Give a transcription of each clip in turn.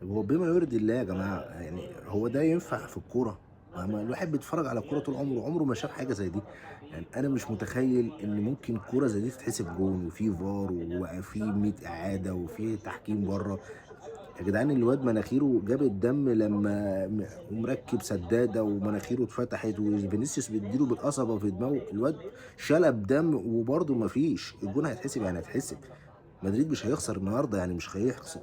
هو بما يرضي الله يا جماعة، يعني هو ده ينفع في الكورة؟ ما الواحد بيتفرج على كورة طول عمره، عمره ما شاف حاجة زي دي. يعني أنا مش متخيل إن ممكن كورة زي دي تتحسب جون وفي فار وفي 100 إعادة وفي تحكيم بره. يا جدعان الواد مناخيره جاب الدم لما ومركب سدادة ومناخيره اتفتحت وفينيسيوس بيديله بالقصبة في دماغه، الواد شلب دم وبرضه ما فيش الجون هيتحسب، يعني هيتحسب. مدريد مش هيخسر النهارده، يعني مش هيخسر.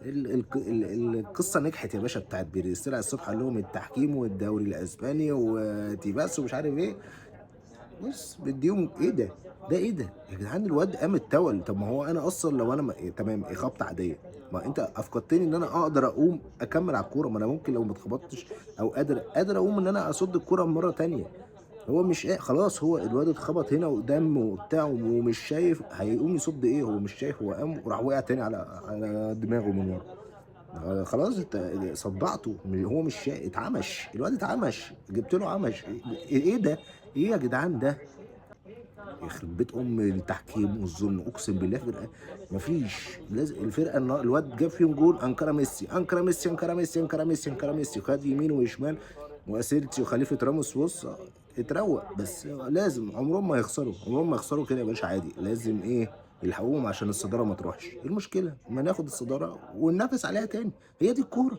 القصه نجحت يا باشا بتاعت بيريز، طلع الصبح قال لهم التحكيم والدوري الاسباني وتيباس ومش عارف ايه. بص بديهم ايه ده؟ ده ايه ده يا جدعان؟ الواد قام اتول. طب ما هو انا اصلا لو انا تمام اخبط عاديه، ما انت افقدتني ان انا اقدر اقوم اكمل على الكوره. ما انا ممكن لو ما اتخبطتش او قادر اقوم ان انا اصد الكوره مره تانية. هو مش خلاص، هو الواد اتخبط هنا ودم وبتاع ومش شايف هيقوم يصد ايه، هو مش شايف، هو قام وراح وقع تاني على دماغه من ورا. خلاص انت صدعته، هو مش شايف، اتعمش الواد، اتعمش، جبت له عمش. ايه ده؟ ايه يا جدعان ده؟ يخرب بيت ام التحكيم والظلم، اقسم بالله فرقه مفيش. لازم الفرقه الواد جاب فيهم جول، انكر ميسي، انكر ميسي، انكر ميسي، انكر ميسي، انكر ميسي، خد يمين وشمال واسيرتي وخليفه راموس. بص اتروق، بس لازم عمرهم ما يخسروا، عمرهم ما يخسروا كده يا باشا. عادي لازم ايه، يلحقوهم عشان الصداره ما تروحش. ايه المشكله ما ناخد الصداره وننافس عليها تاني؟ هي دي الكوره.